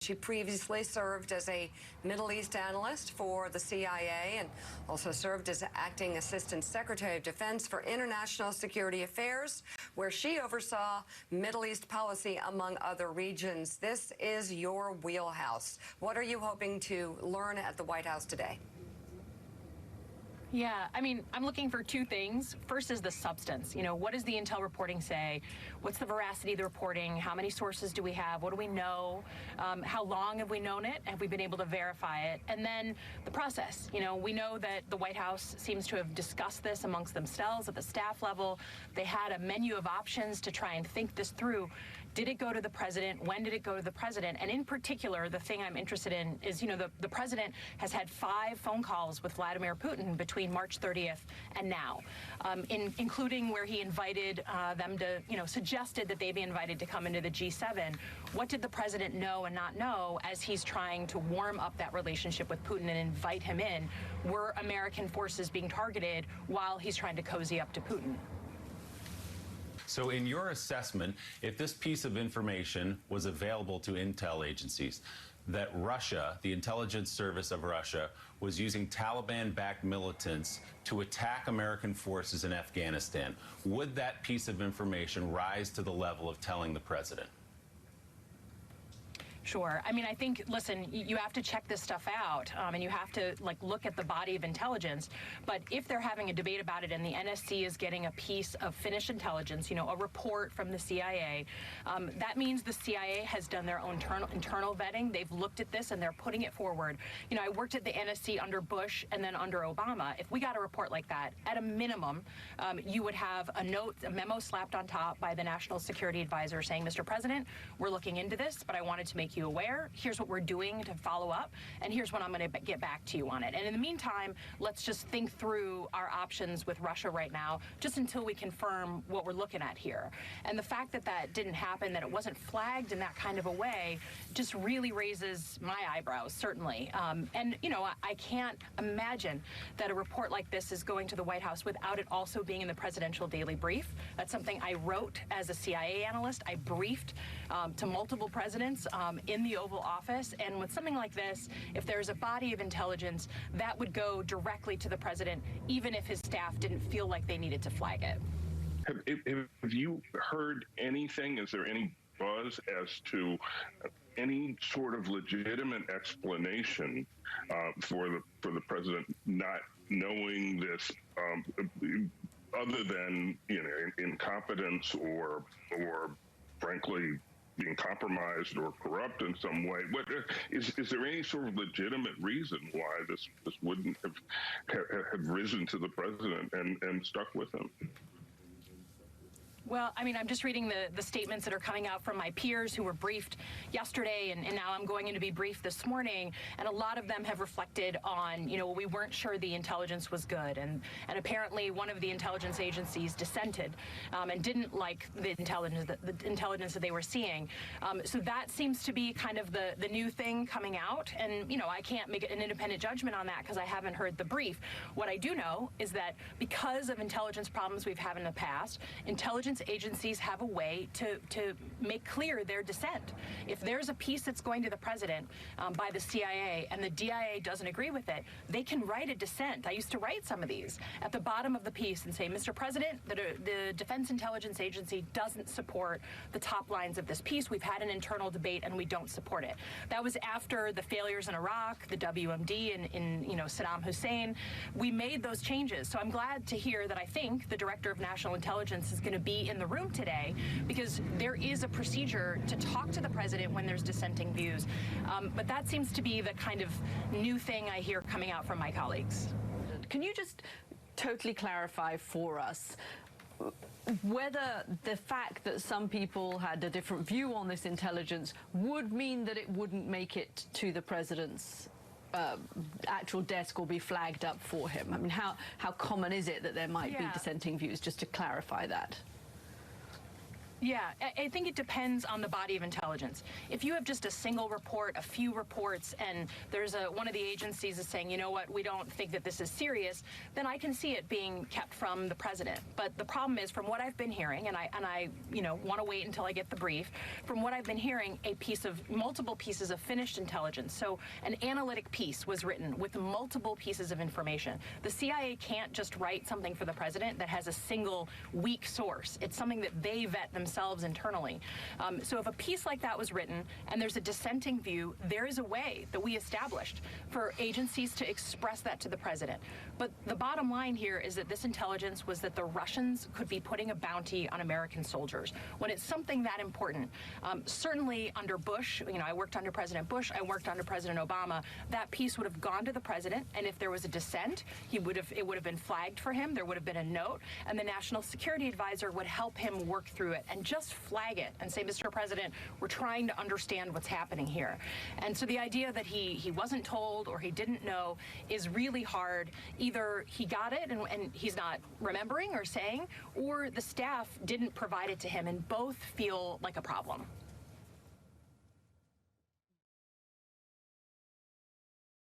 She previously served as a Middle East analyst for the CIA and also served as acting Assistant Secretary of Defense for International Security Affairs, where she oversaw Middle East policy among other regions. This is your wheelhouse. What are you hoping to learn at the White House today? Yeah, I mean, I'm looking for two things. First is the substance. You know, what does the intel reporting say? What's the veracity of the reporting? How many sources do we have? What do we know? How long have we known it? Have we been able to verify it? And then the process. You know, we know that the White House seems to have discussed this amongst themselves at the staff level. They had a menu of options to try and think this through. Did it go to the president? When did it go to the president? And in particular, the thing I'm interested in is, you know, the president has had 5 phone calls with Vladimir Putin between March 30th and now, including where he invited them to, you know, suggested that they be invited to come into the G7. What did the president know and not know as he's trying to warm up that relationship with Putin and invite him in? Were American forces being targeted while he's trying to cozy up to Putin? So in your assessment, if this piece of information was available to intel agencies, that Russia, the intelligence service of Russia, was using Taliban-backed militants to attack American forces in Afghanistan, would that piece of information rise to the level of telling the president? Sure. I mean, I think, listen, you have to check this stuff out, and you have to, like, look at the body of intelligence. But if they're having a debate about it and the NSC is getting a piece of finished intelligence, you know, a report from the CIA, that means the CIA has done their own internal vetting. They've looked at this and they're putting it forward. You know, I worked at the NSC under Bush and then under Obama. If we got a report like that, at a minimum, you would have a note, a memo slapped on top by the National Security Advisor saying, Mr. President, we're looking into this, but I wanted to make you aware. Here's what we're doing to follow up, and here's when I'm going to get back to you on it. And in the meantime, let's just think through our options with Russia right now, just until we confirm what we're looking at here. And the fact that that didn't happen, that it wasn't flagged in that kind of a way, just really raises my eyebrows, certainly. And, you know, I can't imagine that a report like this is going to the White House without it also being in the presidential daily brief. That's something I wrote as a CIA analyst. I briefed to multiple presidents in the Oval Office. And with something like this, if there's a body of intelligence, that would go directly to the president, even if his staff didn't feel like they needed to flag it. Have you heard anything? Is there any buzz as to any sort of legitimate explanation for the president not knowing this, other than, you know, incompetence or frankly being compromised or corrupt in some way? What is there any sort of legitimate reason why this wouldn't have risen to the president and stuck with him? Well, I mean, I'm just reading the statements that are coming out from my peers who were briefed yesterday, and now I'm going in to be briefed this morning, and a lot of them have reflected on, you know, we weren't sure the intelligence was good, and apparently one of the intelligence agencies dissented and didn't like the intelligence that they were seeing. So that seems to be kind of the new thing coming out, and, you know, I can't make an independent judgment on that because I haven't heard the brief. What I do know is that because of intelligence problems we've had in the past, intelligence agencies have a way to make clear their dissent. If there's a piece that's going to the president by the CIA and the DIA doesn't agree with it, they can write a dissent. I used to write some of these at the bottom of the piece and say, Mr. President, the Defense Intelligence Agency doesn't support the top lines of this piece. We've had an internal debate and we don't support it. That was after the failures in Iraq, the WMD in you know, Saddam Hussein. We made those changes. So I'm glad to hear that I think the Director of National Intelligence is going to be in the room today, because there is a procedure to talk to the president when there's dissenting views. But that seems to be the kind of new thing I hear coming out from my colleagues. Can you just totally clarify for us whether the fact that some people had a different view on this intelligence would mean that it wouldn't make it to the president's actual desk or be flagged up for him? I mean, how common is it that there might be dissenting views, just to clarify that? Yeah, I think it depends on the body of intelligence. If you have just a single report, a few reports, and there's one of the agencies is saying, you know what, we don't think that this is serious, then I can see it being kept from the president. But the problem is, from what I've been hearing, and I want to wait until I get the brief. From what I've been hearing, multiple pieces of finished intelligence. So an analytic piece was written with multiple pieces of information. The CIA can't just write something for the president that has a single weak source. It's something that they vet themselves internally. So if a piece like that was written and there's a dissenting view, there is a way that we established for agencies to express that to the president. But the bottom line here is that this intelligence was that the Russians could be putting a bounty on American soldiers. When it's something that important, certainly under Bush, I worked under President Bush, I worked under President Obama, that piece would have gone to the president, and if there was a dissent, it would have been flagged for him, there would have been a note, and the National Security Advisor would help him work through it and just flag it and say, Mr. President, we're trying to understand what's happening here. And so the idea that he wasn't told or he didn't know is really hard. Either he got it and he's not remembering or saying, or the staff didn't provide it to him, and both feel like a problem.